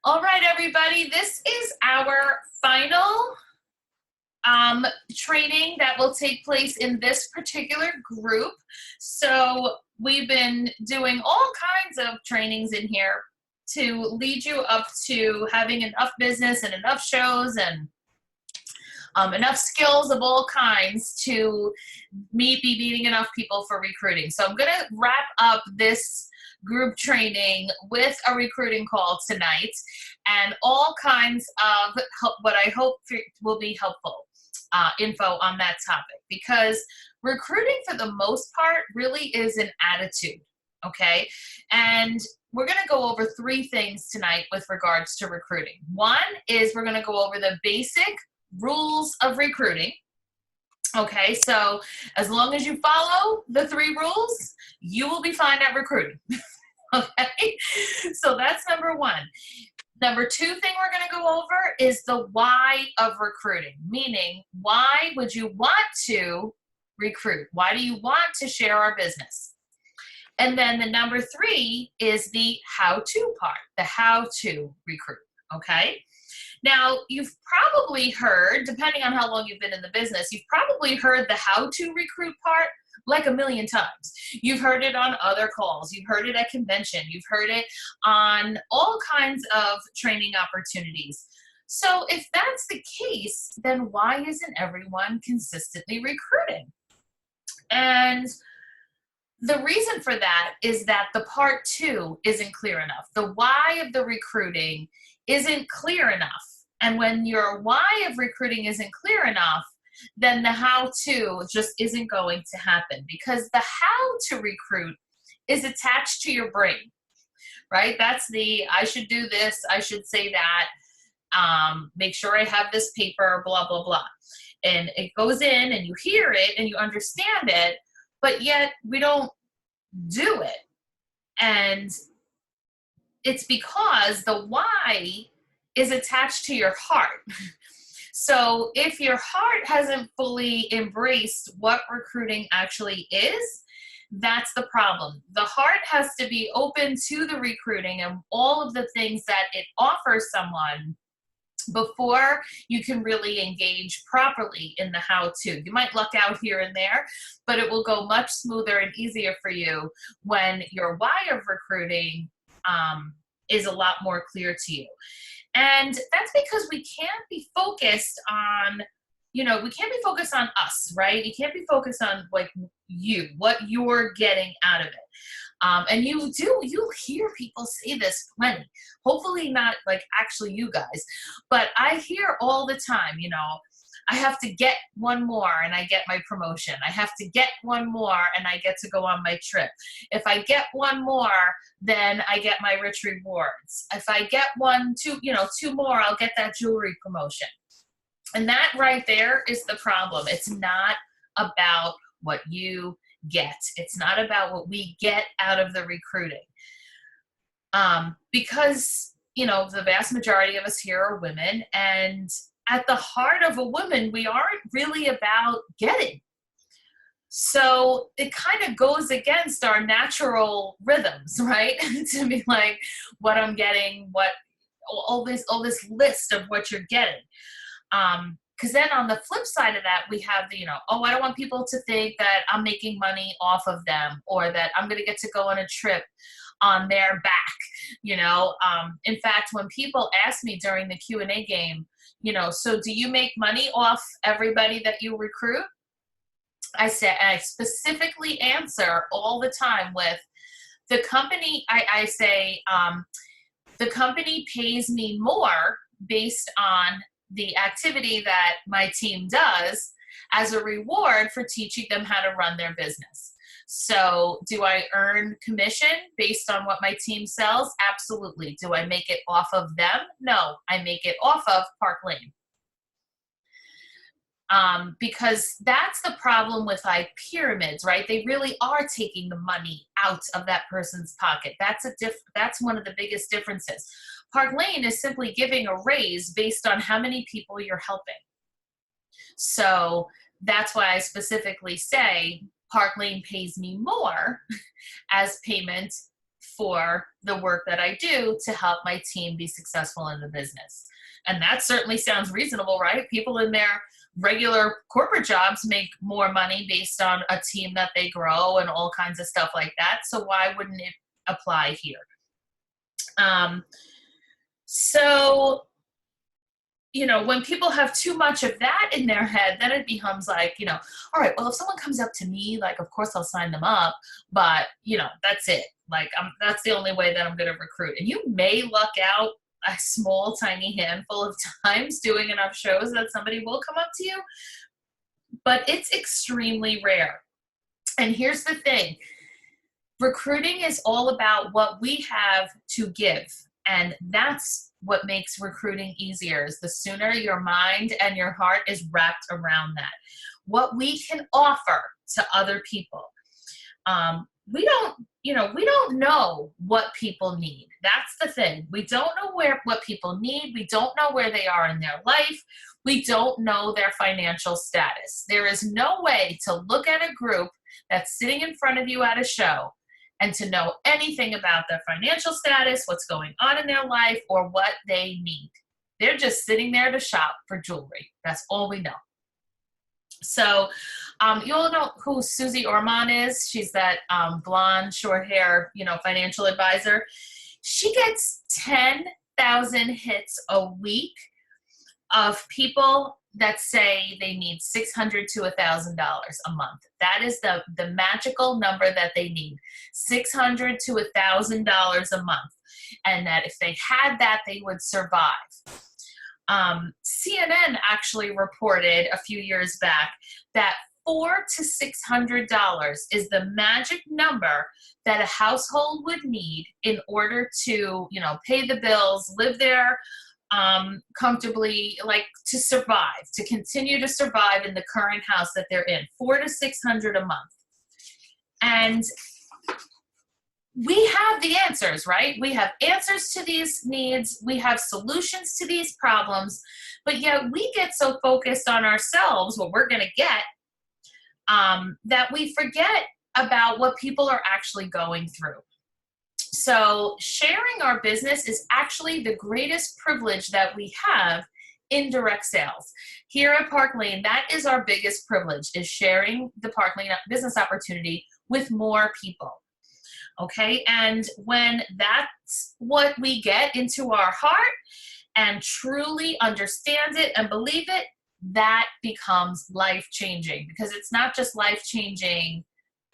All right, everybody, this is our final training that will take place in this particular group. So we've been doing all kinds of trainings in here to lead you up to having enough business and enough shows and enough skills of all kinds to be meeting enough people for recruiting. So I'm going to wrap up this group training with a recruiting call tonight and all kinds of what I hope will be helpful info on that topic, because recruiting for the most part really is an attitude, okay? And we're going to go over three things tonight with regards to recruiting. One is we're going to go over the basic rules of recruiting. Okay, so as long as you follow the three rules, you will be fine at recruiting. Okay, so that's number one. Number two thing we're going to go over is the why of recruiting, meaning why would you want to recruit? Why do you want to share our business? And then the number three is the how-to part, the how to recruit, okay? Now, you've probably heard, depending on how long you've been in the business, you've probably heard the how to recruit part like a million times. You've heard it on other calls. You've heard it at convention. You've heard it on all kinds of training opportunities. So if that's the case, then why isn't everyone consistently recruiting? And the reason for that is that the part two isn't clear enough. The why of the recruiting isn't clear enough. And when your why of recruiting isn't clear enough, then the how to just isn't going to happen, because the how to recruit is attached to your brain, right? That's the I should do this, I should say that, make sure I have this paper, blah, blah, blah. And it goes in and you hear it and you understand it, but yet we don't do it. And it's because the why is attached to your heart. So if your heart hasn't fully embraced what recruiting actually is, that's the problem. The heart has to be open to the recruiting and all of the things that it offers someone before you can really engage properly in the how-to. You might luck out here and there, but it will go much smoother and easier for you when your why of recruiting is a lot more clear to you. And that's because we can't be focused on, we can't be focused on us, right? You can't be focused on like you, what you're getting out of it. And you'll hear people say this plenty. Hopefully not like actually you guys, but I hear all the time, I have to get one more and I get my promotion. I have to get one more and I get to go on my trip. If I get one more, then I get my rich rewards. If I get two more, I'll get that jewelry promotion. And that right there is the problem. It's not about what you get. It's not about what we get out of the recruiting. Because, the vast majority of us here are women, and at the heart of a woman, we aren't really about getting. So it kind of goes against our natural rhythms, right? To be like, what I'm getting, all this list of what you're getting. Because then on the flip side of that, we have the, I don't want people to think that I'm making money off of them or that I'm going to get to go on a trip on their back. In fact, when people ask me during the Q&A game, so do you make money off everybody that you recruit? I specifically answer all the time with the company. I say the company pays me more based on the activity that my team does as a reward for teaching them how to run their business. So do I earn commission based on what my team sells? Absolutely. Do I make it off of them? No, I make it off of Park Lane. Because that's the problem with like pyramids, right? They really are taking the money out of that person's pocket. That's one of the biggest differences. Park Lane is simply giving a raise based on how many people you're helping. So that's why I specifically say Park Lane pays me more as payment for the work that I do to help my team be successful in the business. And that certainly sounds reasonable, right? People in their regular corporate jobs make more money based on a team that they grow and all kinds of stuff like that. So why wouldn't it apply here? So, when people have too much of that in their head, then it becomes like, all right, well, if someone comes up to me, like, of course I'll sign them up, but, that's it. Like, that's the only way that I'm going to recruit. And you may luck out a small, tiny handful of times doing enough shows that somebody will come up to you, but it's extremely rare. And here's the thing. Recruiting is all about what we have to give. And that's what makes recruiting easier, is the sooner your mind and your heart is wrapped around that. What we can offer to other people. We don't know what people need. That's the thing. We don't know what people need. We don't know where they are in their life. We don't know their financial status. There is no way to look at a group that's sitting in front of you at a show and to know anything about their financial status, what's going on in their life, or what they need. They're just sitting there to shop for jewelry. That's all we know. So you all know who Susie Orman is. She's that blonde, short hair, financial advisor. She gets 10,000 hits a week of people that say they need $600 to $1,000 a month. That is the magical number that they need, $600 to $1,000 a month. And that if they had that, they would survive. CNN actually reported a few years back that $400 to $600 is the magic number that a household would need in order to, pay the bills, live there comfortably, like to survive, to continue to survive in the current house that they're in. $400 to $600 a month. And we have the answers, right? We have answers to these needs. We have solutions to these problems, but yet we get so focused on ourselves, what we're going to get, that we forget about what people are actually going through. So sharing our business is actually the greatest privilege that we have in direct sales. Here at Park Lane, that is our biggest privilege, is sharing the Park Lane business opportunity with more people. Okay, and when that's what we get into our heart and truly understand it and believe it, that becomes life-changing, because it's not just life-changing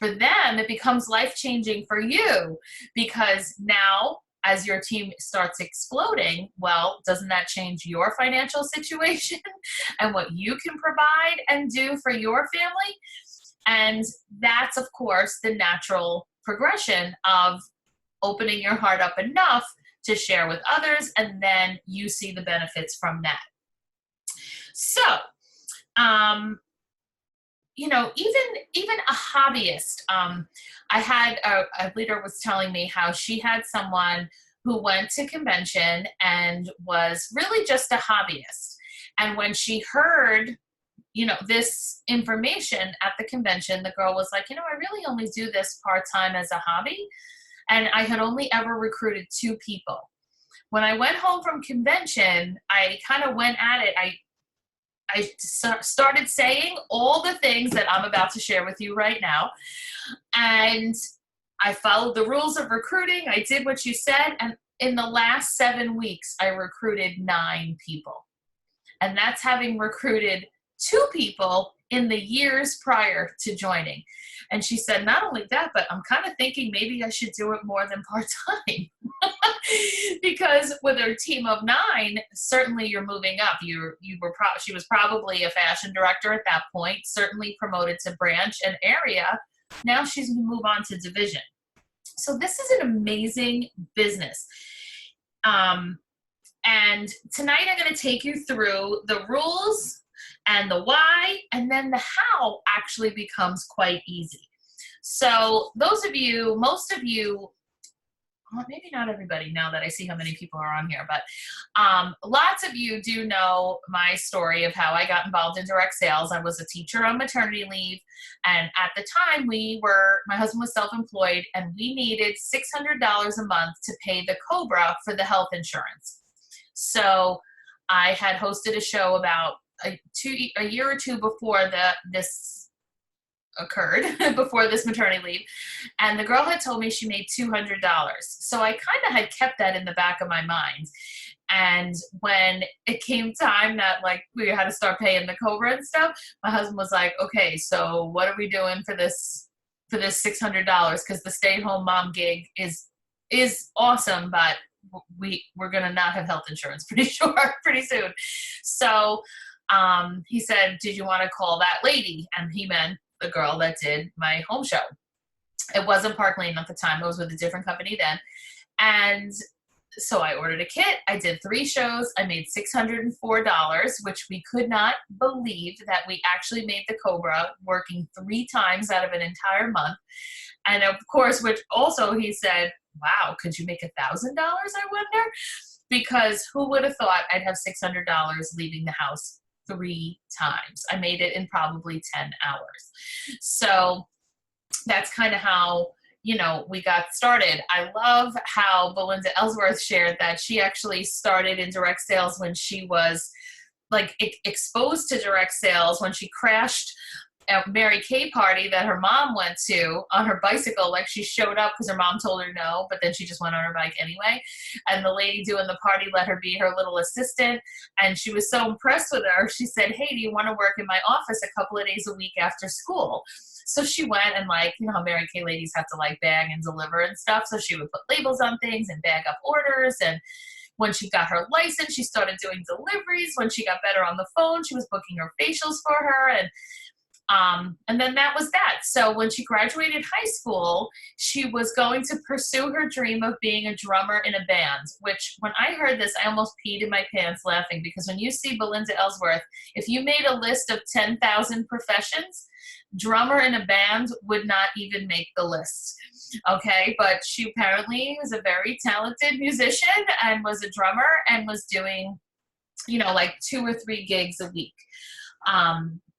for them, it becomes life-changing for you, because now as your team starts exploding, well, doesn't that change your financial situation and what you can provide and do for your family? And that's, of course, the natural progression of opening your heart up enough to share with others, and then you see the benefits from that. So, even a hobbyist, I had a leader was telling me how she had someone who went to convention and was really just a hobbyist. And when she heard, this information at the convention, the girl was like, I really only do this part-time as a hobby. And I had only ever recruited 2 people. When I went home from convention, I kind of went at it. I started saying all the things that I'm about to share with you right now. And I followed the rules of recruiting. I did what you said. And in the last 7 weeks, I recruited 9 people. And that's having recruited 2 people in the years prior to joining. And she said, not only that, but I'm kind of thinking maybe I should do it more than part-time. Because with a team of 9, certainly you're moving up. She was probably a fashion director at that point, certainly promoted to branch and area. Now she's going to move on to division. So this is an amazing business. And tonight I'm going to take you through the rules and the why, and then the how actually becomes quite easy. So most of you well, maybe not everybody now that I see how many people are on here, but lots of you do know my story of how I got involved in direct sales. I was a teacher on maternity leave, and at the time my husband was self-employed, and we needed $600 a month to pay the COBRA for the health insurance. So I had hosted a show about a year or two before this occurred, before this maternity leave, and the girl had told me she made $200. So I kind of had kept that in the back of my mind. And when it came time that like we had to start paying the COBRA and stuff, my husband was like, okay, so what are we doing for this $600? Because the stay-at-home mom gig is awesome, but we're gonna not have health insurance pretty soon. So he said, did you want to call that lady? And he meant the girl that did my home show. It wasn't Park Lane at the time. It was with a different company then. And so I ordered a kit. I did 3 shows. I made $604, which we could not believe that we actually made the COBRA working 3 times out of an entire month. And of course, which also he said, wow, could you make $1,000, I wonder? Because who would have thought I'd have $600 leaving the house 3 times? I made it in probably 10 hours. So that's kind of how, we got started. I love how Belinda Ellsworth shared that she actually started in direct sales when she was like exposed to direct sales when she crashed a Mary Kay party that her mom went to on her bicycle. Like she showed up because her mom told her no, but then she just went on her bike anyway. And the lady doing the party let her be her little assistant. And she was so impressed with her. She said, hey, do you want to work in my office a couple of days a week after school? So she went and like, how Mary Kay ladies have to like bag and deliver and stuff. So she would put labels on things and bag up orders. And when she got her license, she started doing deliveries. When she got better on the phone, she was booking her facials for her. And then that was that. So when she graduated high school, she was going to pursue her dream of being a drummer in a band, which when I heard this, I almost peed in my pants laughing, because when you see Belinda Ellsworth, if you made a list of 10,000 professions, drummer in a band would not even make the list. Okay, but she apparently was a very talented musician and was a drummer and was doing, like 2 or 3 gigs a week.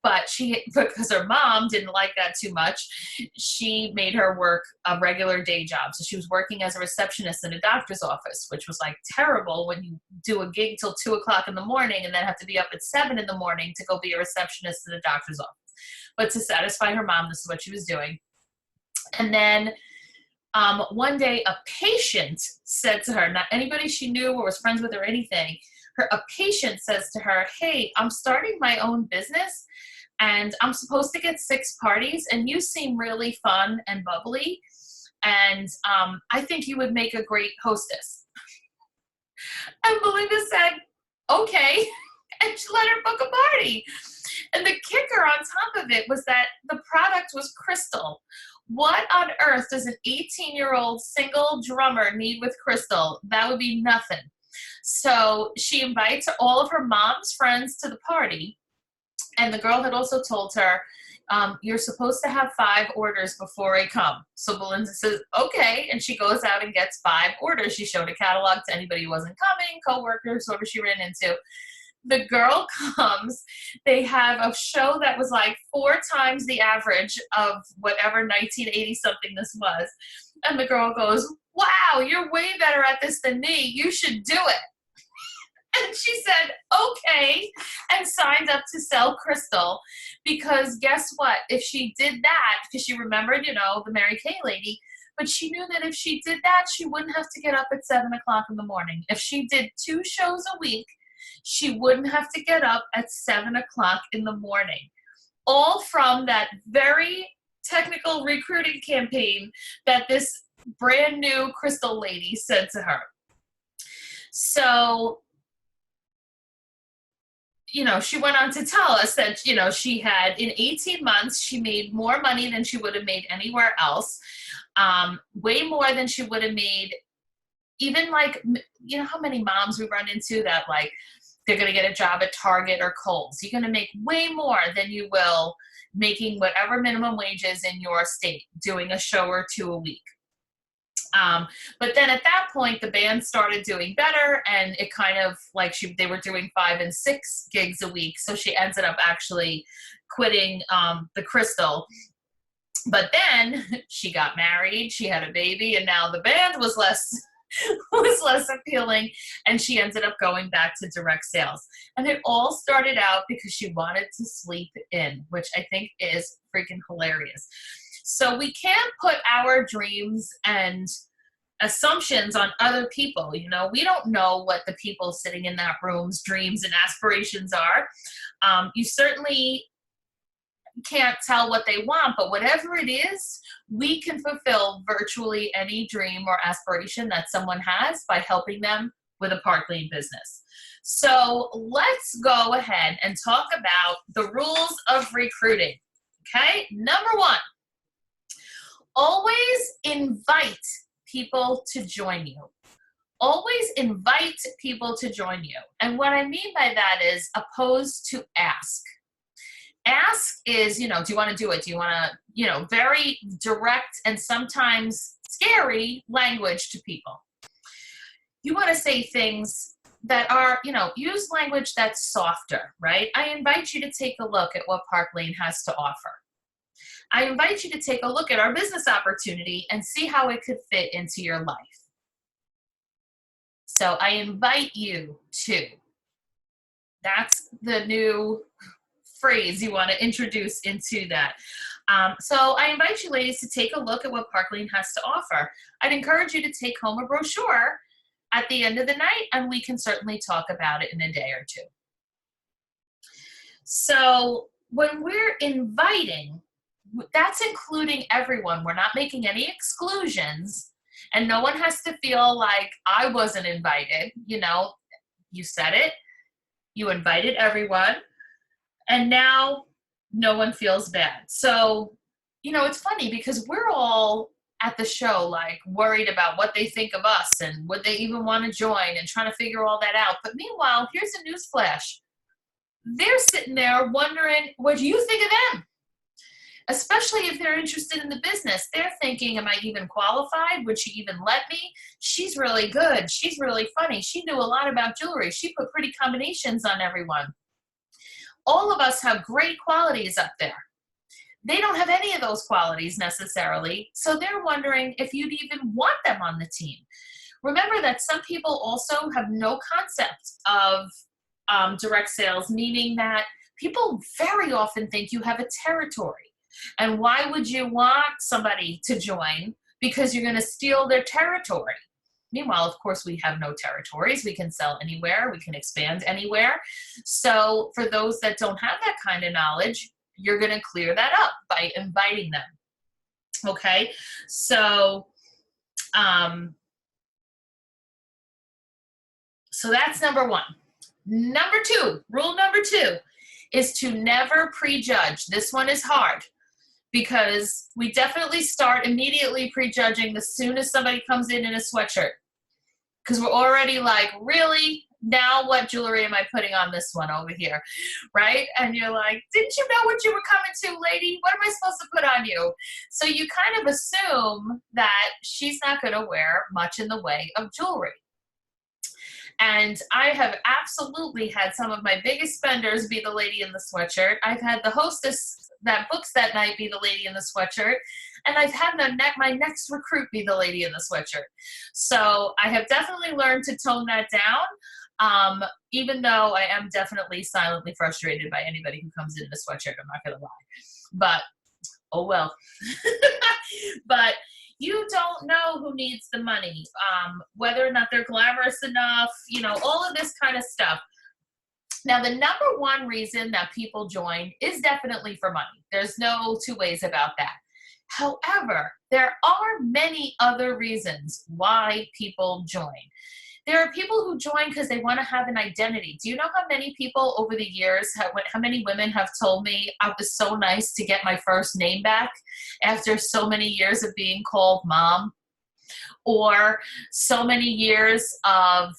But because her mom didn't like that too much, she made her work a regular day job. So she was working as a receptionist in a doctor's office, which was like terrible when you do a gig till 2 o'clock in the morning and then have to be up at 7 in the morning to go be a receptionist in a doctor's office. But to satisfy her mom, this is what she was doing. And then one day a patient said to her, not anybody she knew or was friends with or anything, a patient says to her, hey, I'm starting my own business and I'm supposed to get 6 parties and you seem really fun and bubbly. And I think you would make a great hostess. And Belinda said, okay. And she let her book a party. And the kicker on top of it was that the product was crystal. What on earth does an 18-year-old single drummer need with crystal? That would be nothing. So she invites all of her mom's friends to the party. And the girl had also told her, you're supposed to have 5 orders before I come. So Belinda says, okay. And she goes out and gets 5 orders. She showed a catalog to anybody who wasn't coming, coworkers, whoever she ran into. The girl comes, they have a show that was like 4 times the average of whatever 1980 something this was. And the girl goes, wow, you're way better at this than me. You should do it. And she said, okay, and signed up to sell crystal, because guess what? If she did that, because she remembered, the Mary Kay lady, but she knew that if she did that, she wouldn't have to get up at 7 o'clock in the morning. If she did 2 shows a week, she wouldn't have to get up at 7 o'clock in the morning. All from that very technical recruiting campaign that this brand new crystal lady said to her. So, she went on to tell us that, she had, in 18 months, she made more money than she would have made anywhere else. Way more than she would have made, even like, how many moms we run into that, like, they're going to get a job at Target or Kohl's. You're going to make way more than you will making whatever minimum wage is in your state, doing a show or 2 a week. But then at that point, the band started doing better, and it kind of like they were doing 5 and 6 gigs a week. So she ended up actually quitting the Crystal. But then she got married, she had a baby, and now the band was less appealing, and she ended up going back to direct sales. And it all started out because she wanted to sleep in, which I think is freaking hilarious. So we can't put our dreams and assumptions on other people. You know, we don't know what the people sitting in that room's dreams and aspirations are. You certainly can't tell what they want, but whatever it is, we can fulfill virtually any dream or aspiration that someone has by helping them with a Parkleen business. So let's go ahead and talk about the rules of recruiting. Okay, number 1, always invite people to join you. Always invite people to join you. And what I mean by that is opposed to ask. Ask is, do you want to do it? Do you want to, very direct and sometimes scary language to people. You want to say things that are, use language that's softer, right? I invite you to take a look at what Parkleen has to offer. I invite you to take a look at our business opportunity and see how it could fit into your life. So I invite you to. That's the new phrase you want to introduce into that. So I invite you ladies to take a look at what Parkleen has to offer. I'd encourage you to take home a brochure at the end of the night, and we can certainly talk about it in a day or two. So when we're inviting, that's including everyone. We're not making any exclusions, and no one has to feel like I wasn't invited. You said it, you invited everyone, and now no one feels bad. So, it's funny because we're all at the show like worried about what they think of us and would they even want to join and trying to figure all that out. But meanwhile, here's a news flash. They're sitting there wondering, what do you think of them? Especially if they're interested in the business. They're thinking, am I even qualified? Would she even let me? She's really good. She's really funny. She knew a lot about jewelry. She put pretty combinations on everyone. All of us have great qualities up there. They don't have any of those qualities necessarily, so they're wondering if you'd even want them on the team. Remember that some people also have no concept of direct sales, meaning that people very often think you have a territory. And why would you want somebody to join? Because you're going to steal their territory. Meanwhile, of course, we have no territories. We can sell anywhere. We can expand anywhere. So for those that don't have that kind of knowledge, you're going to clear that up by inviting them. Okay? So, so that's number 1. Number 2, rule number 2 is to never prejudge. This one is hard because we definitely start immediately prejudging the soon as somebody comes in a sweatshirt. Because we're already like, really? Now what jewelry am I putting on this one over here, right? And you're like, didn't you know what you were coming to, lady? What am I supposed to put on you? So you kind of assume that she's not going to wear much in the way of jewelry. And I have absolutely had some of my biggest spenders be the lady in the sweatshirt. I've had the hostess that books that night be the lady in the sweatshirt. And I've had my next recruit be the lady in the sweatshirt. So I have definitely learned to tone that down, even though I am definitely silently frustrated by anybody who comes in a sweatshirt. I'm not going to lie. But, oh well. But you don't know who needs the money, whether or not they're glamorous enough, all of this kind of stuff. Now, the number 1 reason that people join is definitely for money. There's no 2 ways about that. However, there are many other reasons why people join. There are people who join because they want to have an identity. Do you know how many people over the years, how many women have told me I was so nice to get my first name back after so many years of being called mom? Or so many years of,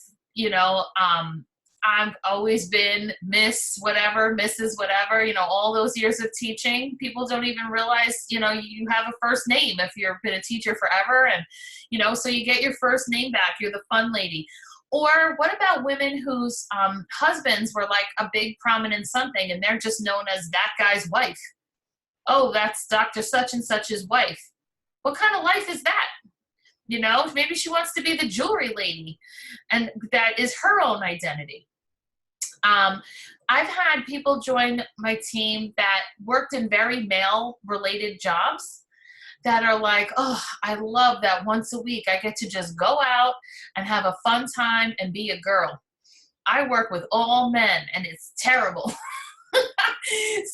I've always been Miss whatever, Mrs. whatever, all those years of teaching. People don't even realize, you have a first name if you've been a teacher forever. And, so you get your first name back. You're the fun lady. Or what about women whose husbands were like a big prominent something and they're just known as that guy's wife? Oh, that's Dr. Such and Such's wife. What kind of life is that? Maybe she wants to be the jewelry lady and that is her own identity. I've had people join my team that worked in very male related jobs that are like, oh, I love that once a week I get to just go out and have a fun time and be a girl. I work with all men and it's terrible.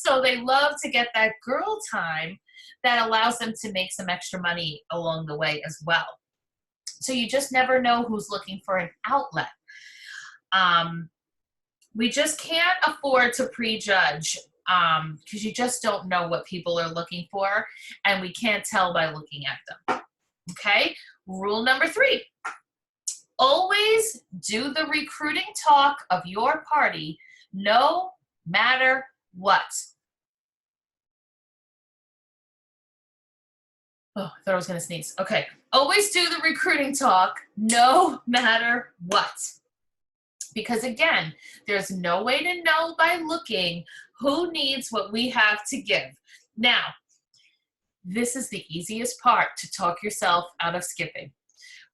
So they love to get that girl time that allows them to make some extra money along the way as well. So you just never know who's looking for an outlet. We just can't afford to prejudge because you just don't know what people are looking for, and we can't tell by looking at them. Okay? Rule number 3. Always do the recruiting talk of your party no matter what. Oh, I thought I was going to sneeze. Okay. Always do the recruiting talk no matter what. Because again, there's no way to know by looking who needs what we have to give. Now, this is the easiest part to talk yourself out of skipping,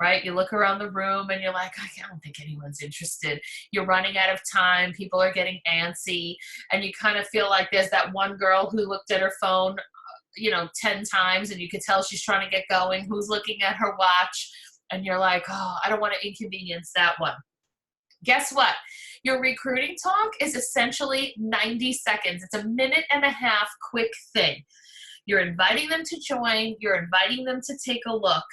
right? You look around the room and you're like, I don't think anyone's interested. You're running out of time. People are getting antsy. And you kind of feel like there's that one girl who looked at her phone 10 times and you could tell she's trying to get going, who's looking at her watch. And you're like, oh, I don't want to inconvenience that one. Guess what? Your recruiting talk is essentially 90 seconds. It's a minute and a half quick thing. You're inviting them to join. You're inviting them to take a look.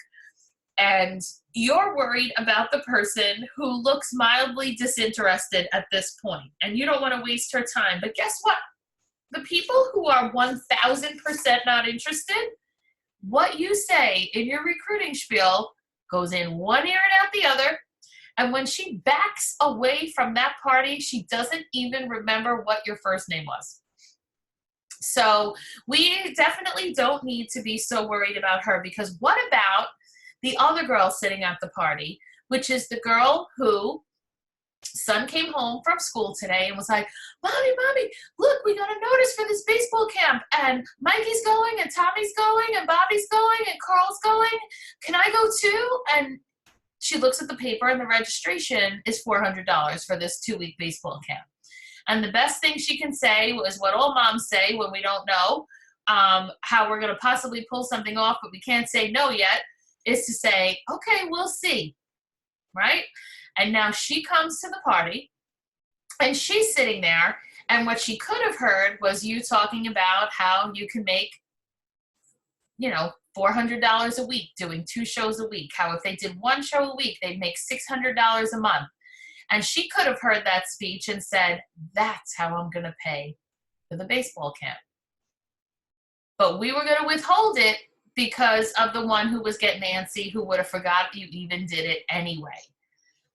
And you're worried about the person who looks mildly disinterested at this point. And you don't want to waste her time. But guess what? The people who are 1,000% not interested, what you say in your recruiting spiel goes in one ear and out the other. And when she backs away from that party, she doesn't even remember what your first name was. So we definitely don't need to be so worried about her, because what about the other girl sitting at the party, which is the girl who son came home from school today and was like, Mommy, look, we got a notice for this baseball camp and Mikey's going and Tommy's going and Bobby's going and Carl's going. Can I go too? And she looks at the paper and the registration is $400 for this 2-week baseball camp. And the best thing she can say was what all moms say when we don't know how we're going to possibly pull something off, but we can't say no yet, is to say, okay, we'll see, right? And now she comes to the party and she's sitting there, and what she could have heard was you talking about how you can make, $400 a week doing 2 shows a week, how if they did 1 show a week, they'd make $600 a month. And she could have heard that speech and said, that's how I'm going to pay for the baseball camp. But we were going to withhold it because of the one who was getting antsy, who would have forgot you even did it anyway.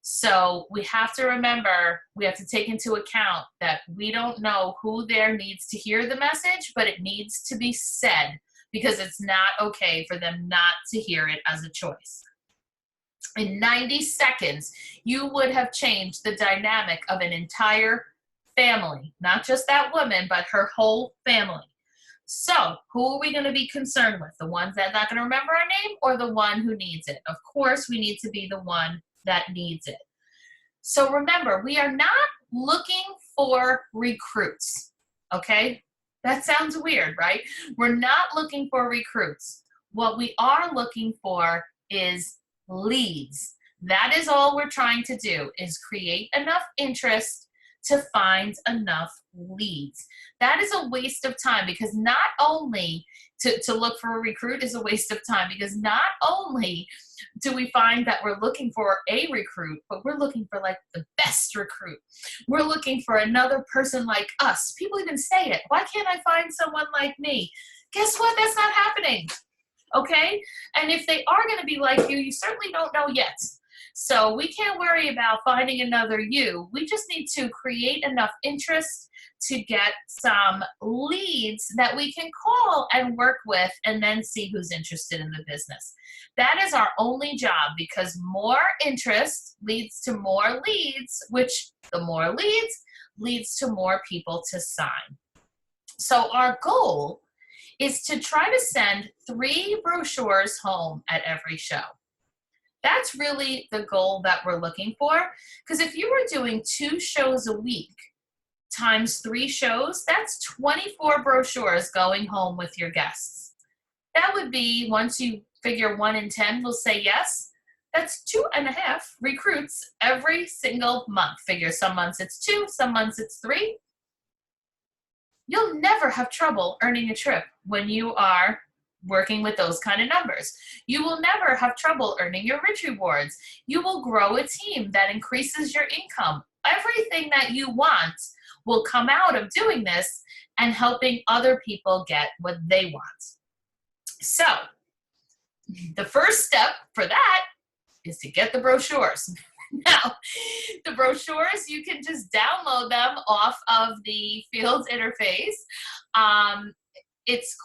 So we have to remember, we have to take into account that we don't know who there needs to hear the message, but it needs to be said, because it's not okay for them not to hear it as a choice. In 90 seconds, you would have changed the dynamic of an entire family, not just that woman, but her whole family. So who are we going to be concerned with? The ones that are not going to remember our name, or the one who needs it? Of course, we need to be the one that needs it. So remember, we are not looking for recruits, okay? That sounds weird, right? We're not looking for recruits. What we are looking for is leads. That is all we're trying to do, is create enough interest to find enough leads. That is a waste of time, because not only to look for a recruit is a waste of time, because not only do we find that we're looking for a recruit, but we're looking for like the best recruit. We're looking for another person like us. People even say it. Why can't I find someone like me? Guess what? That's not happening. Okay? And if they are going to be like you, you certainly don't know yet. So we can't worry about finding another you. We just need to create enough interest to get some leads that we can call and work with and then see who's interested in the business. That is our only job, because more interest leads to more leads, which the more leads to more people to sign. So our goal is to try to send 3 brochures home at every show. That's really the goal that we're looking for, because if you were doing 2 shows a week times 3 shows, that's 24 brochures going home with your guests. That would be, once you figure 1 in 10 will say yes, that's 2.5 recruits every single month. Figure some months it's 2, some months it's 3. You'll never have trouble earning a trip when you are working with those kind of numbers. You will never have trouble earning your Rich Rewards. You will grow a team that increases your income. Everything that you want will come out of doing this and helping other people get what they want. So the first step for that is to get the brochures. Now, the brochures, you can just download them off of the Fields interface. It's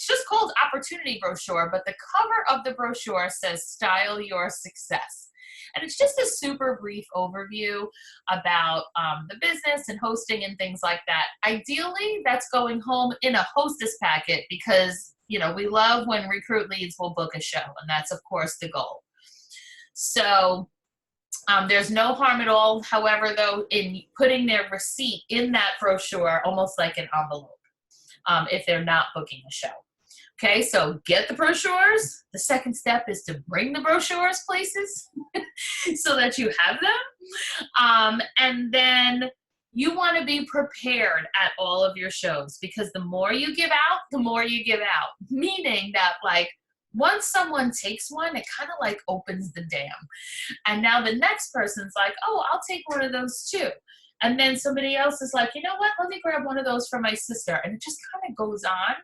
just called Opportunity Brochure, but the cover of the brochure says Style Your Success. And it's just a super brief overview about the business and hosting and things like that. Ideally, that's going home in a hostess packet, because, you know, we love when recruit leads will book a show, and that's, of course, the goal. So there's no harm at all, however, though, in putting their receipt in that brochure, almost like an envelope, if they're not booking a show. Okay, so get the brochures. The second step is to bring the brochures places so that you have them. And then you want to be prepared at all of your shows, because the more you give out, the more you give out. Meaning that, like, once someone takes one, it kind of like opens the dam. And now the next person's like, oh, I'll take one of those too. And then somebody else is like, you know what, let me grab one of those for my sister. And it just kind of goes on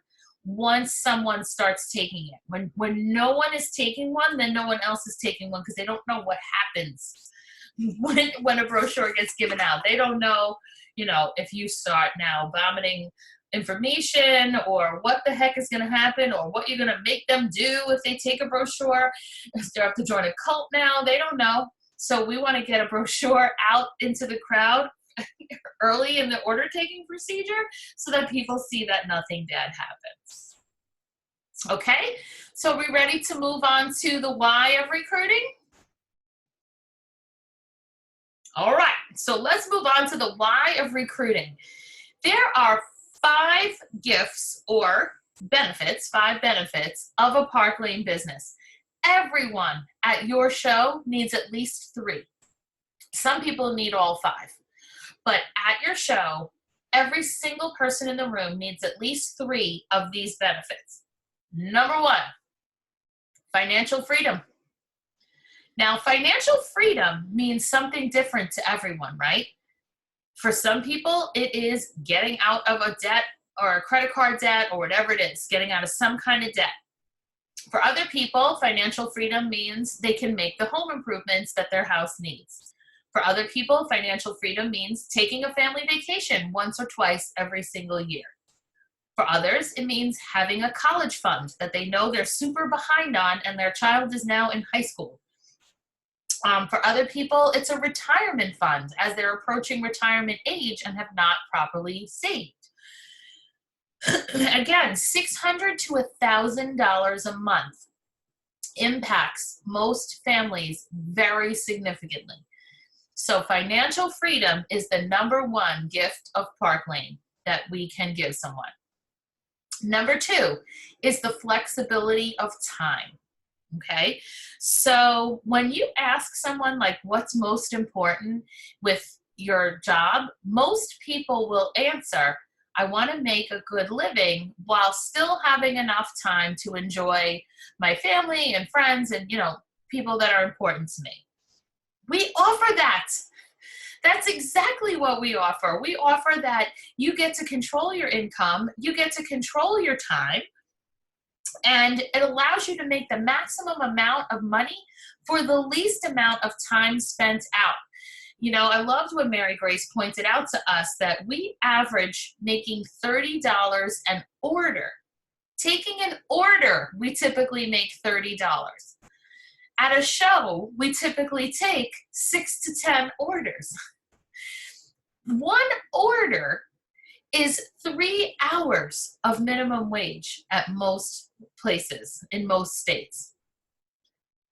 once someone starts taking it. When no one is taking one, then no one else is taking one, because they don't know what happens when a brochure gets given out. They don't know, you know, if you start now vomiting information, or what the heck is going to happen, or what you're going to make them do if they take a brochure, if they have to join a cult now. They don't know. So we want to get a brochure out into the crowd early in the order taking procedure, so that people see that nothing bad happens. Okay, so are we ready to move on to the why of recruiting? All right, so let's move on to the why of recruiting. There are 5 gifts or benefits, 5 benefits of a Park Lane business. Everyone at your show needs at least 3. Some people need all 5. But at your show, every single person in the room needs at least 3 of these benefits. Number 1, financial freedom. Now, financial freedom means something different to everyone, right? For some people, it is getting out of a debt, or a credit card debt, or whatever it is, getting out of some kind of debt. For other people, financial freedom means they can make the home improvements that their house needs. For other people, financial freedom means taking a family vacation once or twice every single year. For others, it means having a college fund that they know they're super behind on and their child is now in high school. For other people, it's a retirement fund as they're approaching retirement age and have not properly saved. Again, $600 to $1,000 a month impacts most families very significantly. So financial freedom is the number 1 gift of Park Lane that we can give someone. Number 2 is the flexibility of time. Okay, so when you ask someone, like, what's most important with your job, most people will answer, I want to make a good living while still having enough time to enjoy my family and friends and, you know, people that are important to me. We offer that. That's exactly what we offer. We offer that you get to control your income, you get to control your time, And it allows you to make the maximum amount of money for the least amount of time spent out. You know, I loved when Mary Grace pointed out to us that we average making $30 an order. Taking an order, we typically make $30. At a show, we typically take 6 to 10 orders. One order is 3 hours of minimum wage at most places in most states.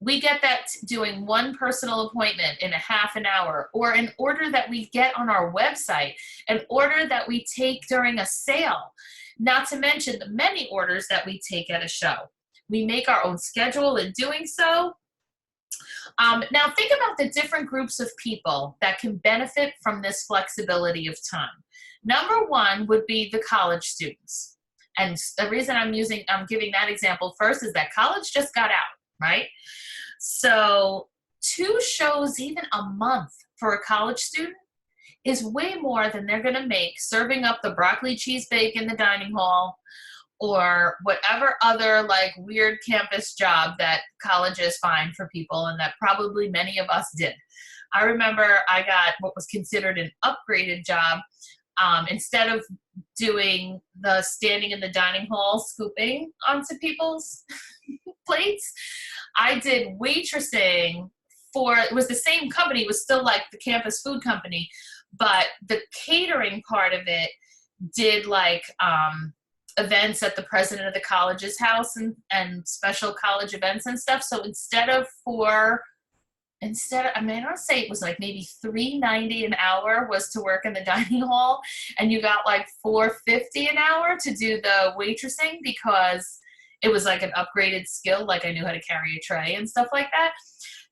We get that doing one personal appointment in a half an hour, or an order that we get on our website, an order that we take during a sale, not to mention the many orders that we take at a show. We make our own schedule in doing so. Now think about the different groups of people that can benefit from this flexibility of time. Number one would be the college students. And the reason I'm giving that example first is that college just got out, right? So 2 shows even a month for a college student is way more than they're going to make serving up the broccoli cheese bake in the dining hall, or whatever other like weird campus job that colleges find for people, and that probably many of us did. I remember I got what was considered an upgraded job. Instead of doing the standing in the dining hall scooping onto people's plates, I did waitressing for, it was the same company, it was still like the campus food company, but the catering part of it did like events at the president of the college's house and special college events and stuff. So I mean, I don't say it was like maybe $3.90 an hour was to work in the dining hall, and you got like $4.50 an hour to do the waitressing, because it was like an upgraded skill. Like I knew how to carry a tray and stuff like that.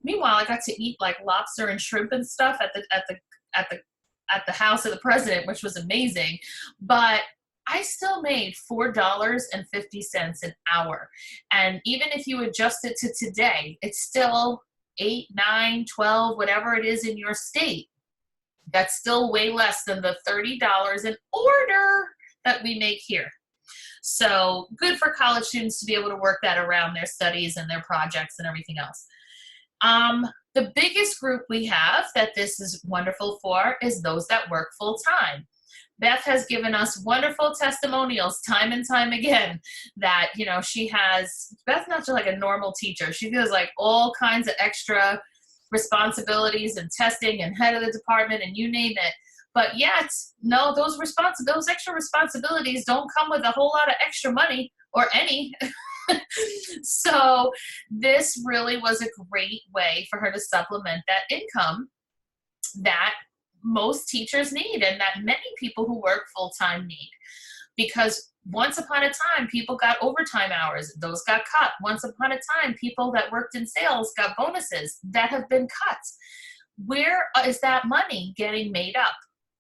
Meanwhile, I got to eat like lobster and shrimp and stuff at the house of the president, which was amazing. But I still made $4.50 an hour. And even if you adjust it to today, it's still 8, 9, 12, whatever it is in your state. That's still way less than the $30 an order that we make here. So good for college students to be able to work that around their studies and their projects and everything else. The biggest group we have that this is wonderful for is those that work full time. Beth has given us wonderful testimonials time and time again that, you know, Beth's not just like a normal teacher. She feels like all kinds of extra responsibilities and testing and head of the department and you name it. But yet, no, those extra responsibilities don't come with a whole lot of extra money or any. So this really was a great way for her to supplement that income that most teachers need and that many people who work full-time need. Because once upon a time, people got overtime hours. Those got cut. Once upon a time, people that worked in sales got bonuses that have been cut. Where is that money getting made up?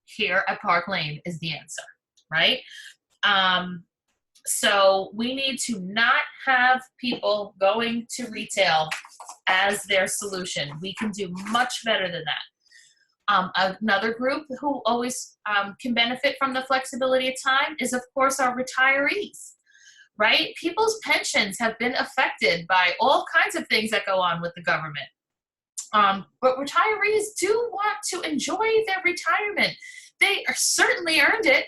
Here at Park Lane is the answer, right? So we need to not have people going to retail as their solution. We can do much better than that. Another group who always can benefit from the flexibility of time is, of course, our retirees, right? People's pensions have been affected by all kinds of things that go on with the government. But retirees do want to enjoy their retirement. They certainly earned it,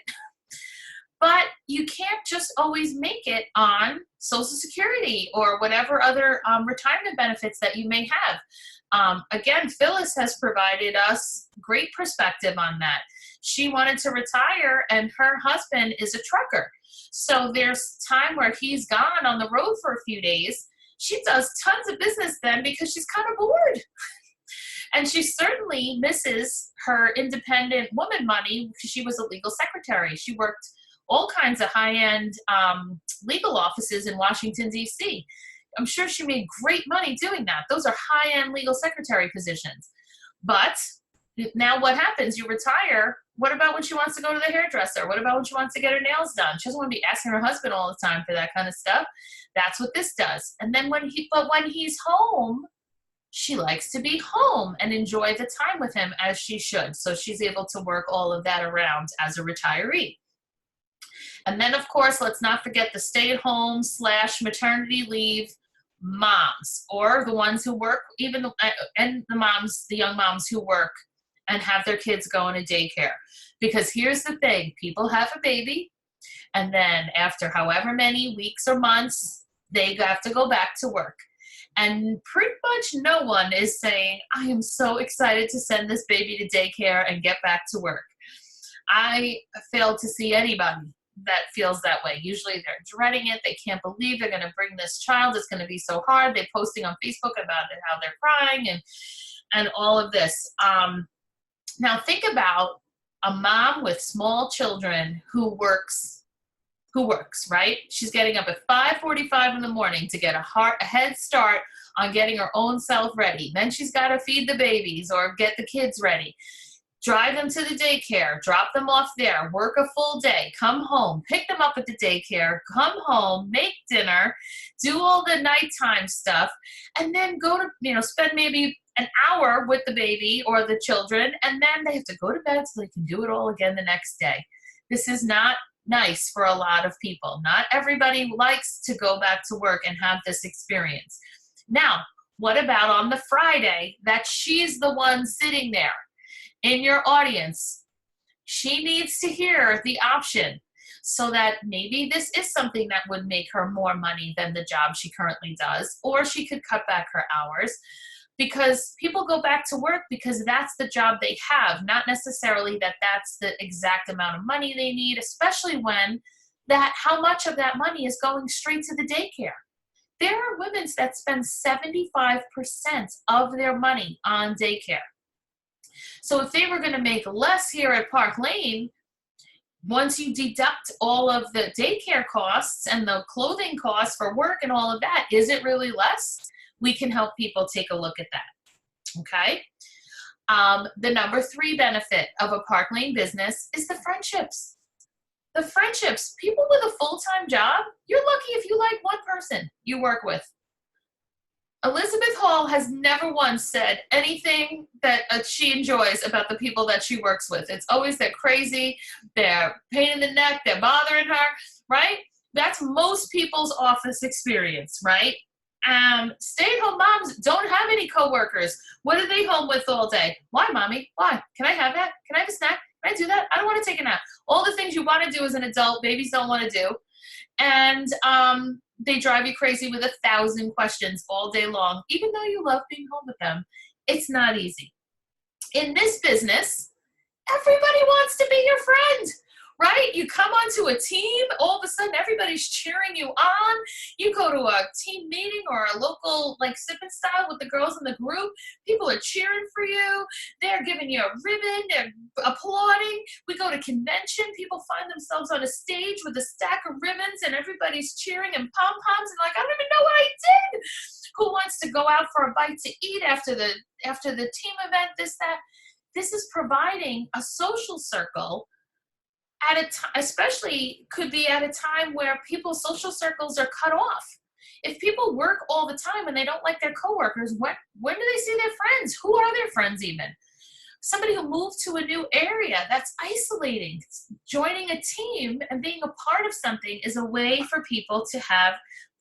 but you can't just always make it on Social Security or whatever other retirement benefits that you may have. Again, Phyllis has provided us great perspective on that. She wanted to retire and her husband is a trucker. So there's time where he's gone on the road for a few days. She does tons of business then because she's kind of bored. And she certainly misses her independent woman money because she was a legal secretary. She worked all kinds of high-end legal offices in Washington, D.C. I'm sure she made great money doing that. Those are high-end legal secretary positions. But now what happens? You retire. What about when she wants to go to the hairdresser? What about when she wants to get her nails done? She doesn't want to be asking her husband all the time for that kind of stuff. That's what this does. And then when he's home, she likes to be home and enjoy the time with him as she should. So she's able to work all of that around as a retiree. And then, of course, let's not forget the stay-at-home / maternity leave moms, or the ones who work, even and the moms, the young moms who work and have their kids going to daycare. Because here's the thing, people have a baby, and then after however many weeks or months, they have to go back to work. And pretty much no one is saying, I am so excited to send this baby to daycare and get back to work. I fail to see anybody that feels that way. Usually they're dreading it. They can't believe they're going to bring this child. It's going to be so hard. They're posting on Facebook about it, how they're crying and all of this. Now think about a mom with small children who works, right? She's getting up at 5:45 in the morning to get a head start on getting her own self ready. Then she's got to feed the babies or get the kids ready. Drive them to the daycare, drop them off there, work a full day, come home, pick them up at the daycare, come home, make dinner, do all the nighttime stuff, and then go to, spend maybe an hour with the baby or the children, and then they have to go to bed so they can do it all again the next day. This is not nice for a lot of people. Not everybody likes to go back to work and have this experience. Now, what about on the Friday that she's the one sitting there? In your audience, she needs to hear the option so that maybe this is something that would make her more money than the job she currently does, or she could cut back her hours, because people go back to work because that's the job they have, not necessarily that that's the exact amount of money they need, especially when how much of that money is going straight to the daycare. There are women that spend 75% of their money on daycare. So if they were going to make less here at Park Lane, once you deduct all of the daycare costs and the clothing costs for work and all of that, is it really less? We can help people take a look at that, okay? The number 3 benefit of a Park Lane business is the friendships. The friendships, people with a full-time job, you're lucky if you like one person you work with. Elizabeth Hall has never once said anything that she enjoys about the people that she works with. It's always they're crazy, they're pain in the neck, they're bothering her, right? That's most people's office experience, right? Stay-at-home moms don't have any coworkers. What are they home with all day? Why, mommy? Why? Can I have that? Can I have a snack? Can I do that? I don't want to take a nap. All the things you want to do as an adult, babies don't want to do. And they drive you crazy with 1,000 questions all day long, even though you love being home with them. It's not easy. In this business, everybody wants to be your friend, right? You come onto a team, all of a sudden everybody's cheering you on. You go to a team meeting or a local sip and style with the girls in the group. People are cheering for you. They're giving you a ribbon. They're applauding. We go to convention. People find themselves on a stage with a stack of ribbons and everybody's cheering and pom-poms and I don't even know what I did. Who wants to go out for a bite to eat after the team event, this, that? This is providing a social circle at a time, especially could be at a time where people's social circles are cut off. If people work all the time and they don't like their coworkers, when do they see their friends? Who are their friends even? Somebody who moved to a new area, that's isolating. Joining a team and being a part of something is a way for people to have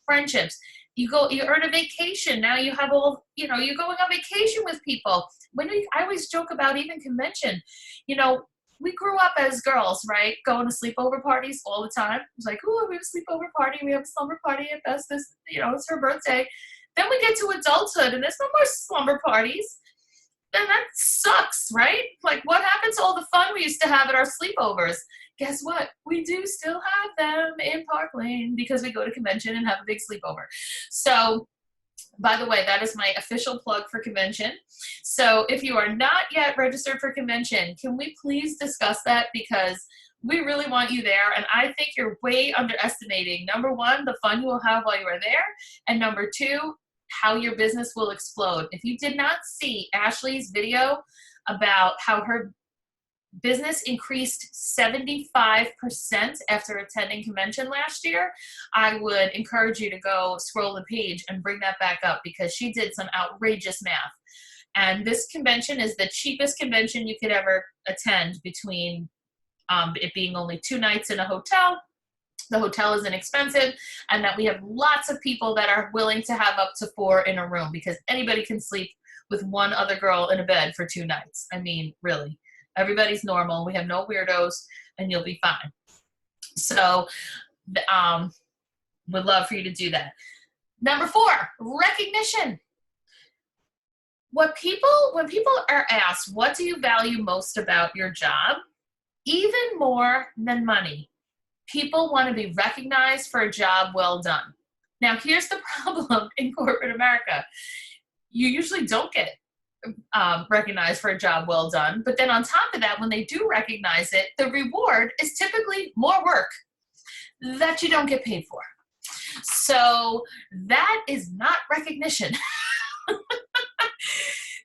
friendships. You earn a vacation. Now you have you're going on vacation with people. I always joke about even convention, we grew up as girls, right? Going to sleepover parties all the time. It was like, oh, we have a sleepover party. We have a slumber party at Best. It's her birthday. Then we get to adulthood and there's no more slumber parties. Then that sucks, right? What happened to all the fun we used to have at our sleepovers? Guess what? We do still have them in Park Lane because we go to convention and have a big sleepover. So, by the way, that is my official plug for convention. So if you are not yet registered for convention, can we please discuss that? Because we really want you there. And I think you're way underestimating, number 1, the fun you will have while you are there. And number 2, how your business will explode. If you did not see Ashley's video about how her business increased 75% after attending convention last year, I would encourage you to go scroll the page and bring that back up because she did some outrageous math. And this convention is the cheapest convention you could ever attend between it being only 2 nights in a hotel the hotel is inexpensive, and that we have lots of people that are willing to have up to 4 in a room, because anybody can sleep with one other girl in a bed for 2 nights. I mean, really, everybody's normal. We have no weirdos, and you'll be fine. So, would love for you to do that. Number 4, recognition. When people are asked, what do you value most about your job? Even more than money, people want to be recognized for a job well done. Now, here's the problem in corporate America. You usually don't get recognized for a job well done, but then on top of that, when they do recognize it, the reward is typically more work that you don't get paid for. So that is not recognition.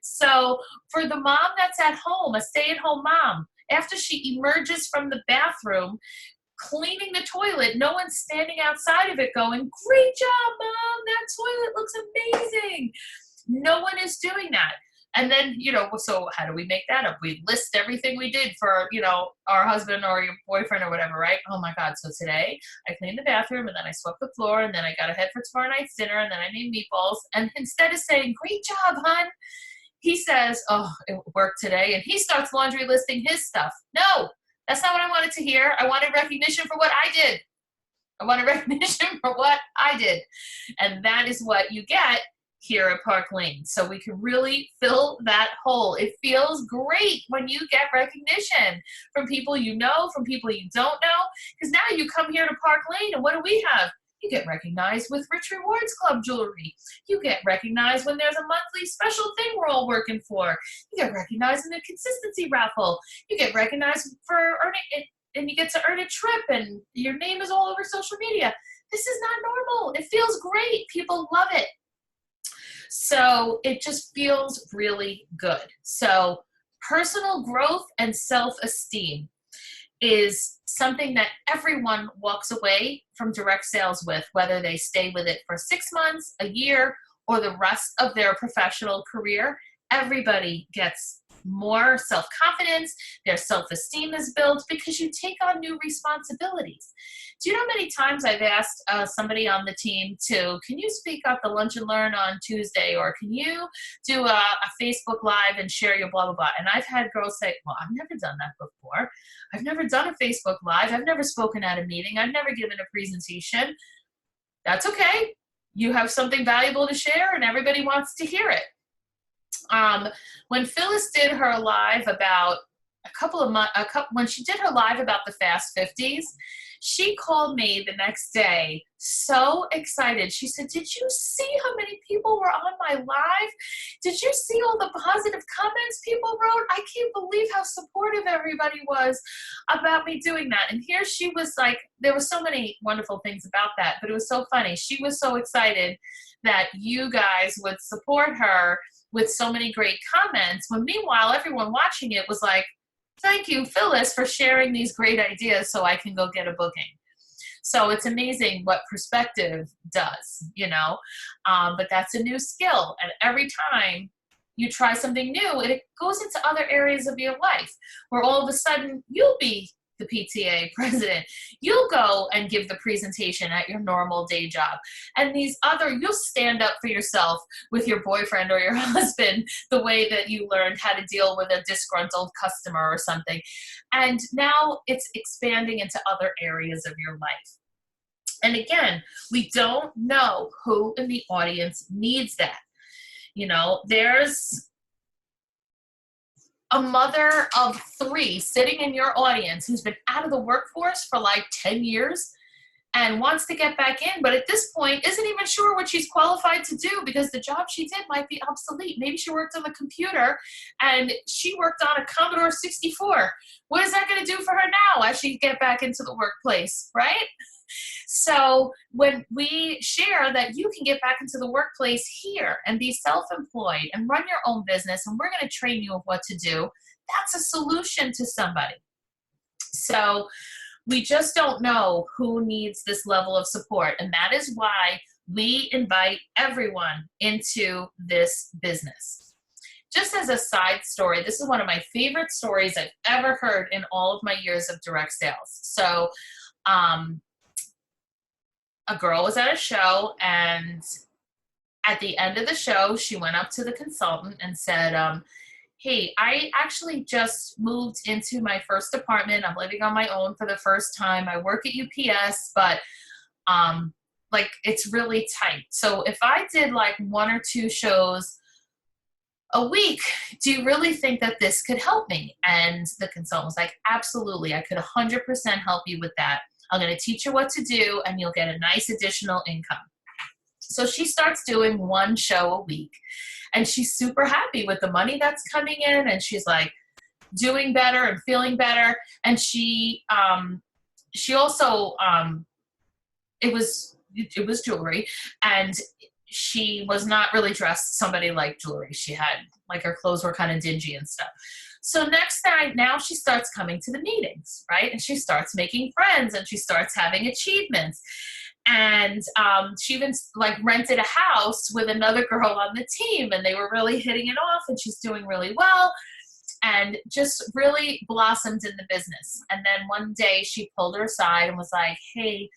So for the mom that's at home, a stay-at-home mom, after she emerges from the bathroom, cleaning the toilet, no one's standing outside of it going, "Great job, Mom, that toilet looks amazing." No one is doing that. And then, so how do we make that up? We list everything we did for, our husband or your boyfriend or whatever, right? Oh my God, so today I cleaned the bathroom, and then I swept the floor, and then I got ahead for tomorrow night's dinner, and then I made meatballs. And instead of saying, "Great job, hon," he says, "Oh, it worked today," and he starts laundry listing his stuff. No, that's not what I wanted to hear. I wanted recognition for what I did. I wanted recognition for what I did. And that is what you get here at Park Lane. So we can really fill that hole. It feels great when you get recognition from people you know, from people you don't know, because now you come here to Park Lane, and what do we have? You get recognized with Rich Rewards Club jewelry. You get recognized when there's a monthly special thing we're all working for. You get recognized in the consistency raffle. You get recognized for earning it, and you get to earn a trip, and your name is all over social media. This is not normal. It feels great. People love it. So it just feels really good. So personal growth and self-esteem is something that everyone walks away from direct sales with, whether they stay with it for 6 months, a year, or the rest of their professional career. Everybody gets more self-confidence, their self-esteem is built because you take on new responsibilities. Do you know how many times I've asked somebody on the team can you speak up the Lunch and Learn on Tuesday, or can you do a Facebook Live and share your blah, blah, blah? And I've had girls say, "Well, I've never done that before. I've never done a Facebook Live. I've never spoken at a meeting. I've never given a presentation." That's okay. You have something valuable to share, and everybody wants to hear it. When Phyllis did her live about when she did her live about the Fast 50s, she called me the next day so excited. She said, "Did you see how many people were on my live? Did you see all the positive comments people wrote? I can't believe how supportive everybody was about me doing that." And here she was like, there were so many wonderful things about that, but it was so funny. She was so excited that you guys would support her with so many great comments, when meanwhile everyone watching it was like, "Thank you, Phyllis, for sharing these great ideas so I can go get a booking." So it's amazing what perspective does, but that's a new skill. And every time you try something new, it goes into other areas of your life where all of a sudden you'll be the PTA president. You'll go and give the presentation at your normal day job. And you'll stand up for yourself with your boyfriend or your husband the way that you learned how to deal with a disgruntled customer or something. And now it's expanding into other areas of your life. And again, we don't know who in the audience needs that. There's a mother of 3 sitting in your audience who's been out of the workforce for like 10 years and wants to get back in, but at this point isn't even sure what she's qualified to do because the job she did might be obsolete. Maybe she worked on the computer and she worked on a Commodore 64. What is that going to do for her now as she get back into the workplace, right? So when we share that you can get back into the workplace here and be self-employed and run your own business, and we're going to train you of what to do, that's a solution to somebody. So we just don't know who needs this level of support, and that is why we invite everyone into this business. Just as a side story, this is one of my favorite stories I've ever heard in all of my years of direct sales. So a girl was at a show, and at the end of the show, she went up to the consultant and said, hey, I actually just moved into my first apartment. I'm living on my own for the first time. I work at UPS, but like it's really tight. So if I did like 1 or 2 shows a week, do you really think that this could help me? And the consultant was like, absolutely. I could 100% help you with that. I'm going to teach you what to do, and you'll get a nice additional income. So she starts doing 1 show a week, and she's super happy with the money that's coming in, and she's like doing better and feeling better. And she also, it was jewelry, and she was not really dressed somebody like jewelry. She had, like, her clothes were kind of dingy and stuff. So next night, now she starts coming to the meetings, right? And she starts making friends, and she starts having achievements. And she even like rented a house with another girl on the team, and they were really hitting it off, and she's doing really well and just really blossomed in the business. And then one day she pulled her aside and was like, hey,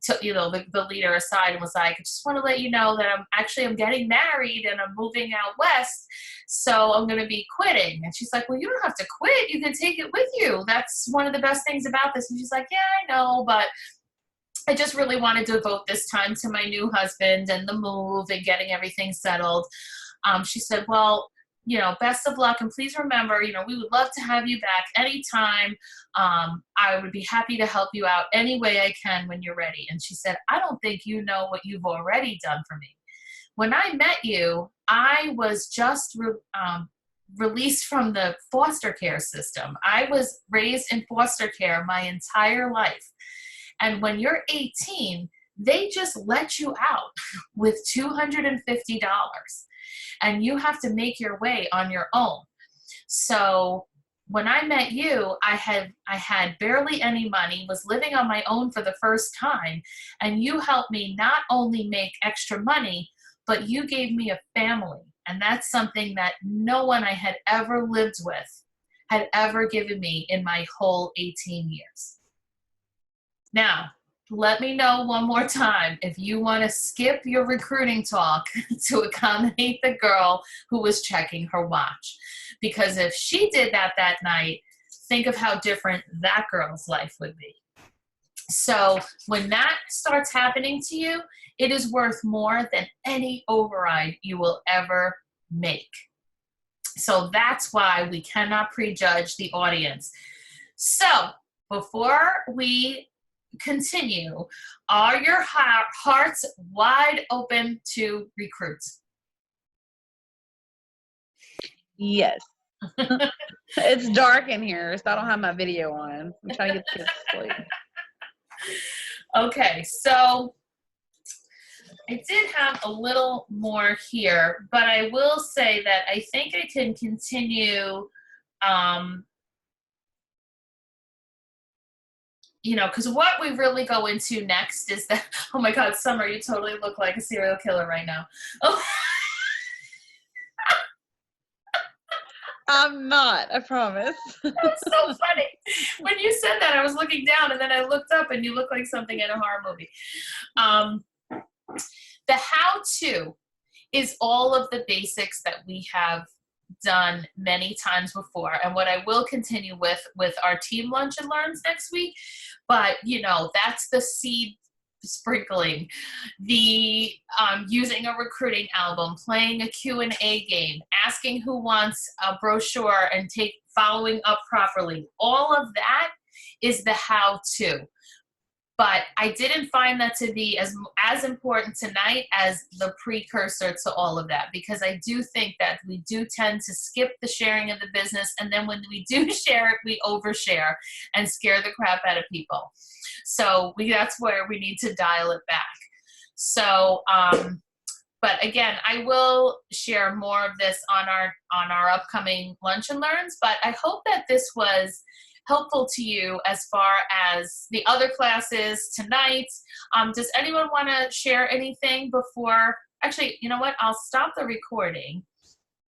the leader aside, and was like, I just want to let you know that I'm getting married and I'm moving out west, so I'm going to be quitting. And she's like, well, you don't have to quit. You can take it with you. That's one of the best things about this. And she's like, yeah, I know, but I just really wanted to devote this time to my new husband and the move and getting everything settled. She said, well, best of luck. And please remember, we would love to have you back anytime. I would be happy to help you out any way I can when you're ready. And she said, I don't think you know what you've already done for me. When I met you, I was just released from the foster care system. I was raised in foster care my entire life. And when you're 18, they just let you out with $250. And you have to make your way on your own. So when I met you, I had barely any money, was living on my own for the first time, and you helped me not only make extra money, but you gave me a family. And that's something that no one I had ever lived with had ever given me in my whole 18 years. Now, let me know one more time if you want to skip your recruiting talk to accommodate the girl who was checking her watch. Because if she did that night, think of how different that girl's life would be. So when that starts happening to you, it is worth more than any override you will ever make. So that's why we cannot prejudge the audience. So before we continue, are your hearts wide open to recruits? Yes. It's dark in here, so I don't have my video on. I'm trying to get the kids to sleep. Okay, so I did have a little more here, but I will say that I think I can continue because what we really go into next is that, oh my God, Summer, you totally look like a serial killer right now. Oh. I'm not, I promise. That's so funny. When you said that, I was looking down, and then I looked up, and you look like something in a horror movie. The how-to is all of the basics that we have done many times before, and what I will continue with our team lunch and learns next week. But that's the seed sprinkling, the using a recruiting album, playing a Q&A game, asking who wants a brochure, and following up properly. All of that is the how-to. But I didn't find that to be as important tonight as the precursor to all of that, because I do think that we do tend to skip the sharing of the business, and then when we do share it, we overshare and scare the crap out of people. So that's where we need to dial it back. So, but again, I will share more of this on our upcoming Lunch and Learns, but I hope that this was helpful to you as far as the other classes tonight. Does anyone want to share anything before? Actually, you know what? I'll stop the recording,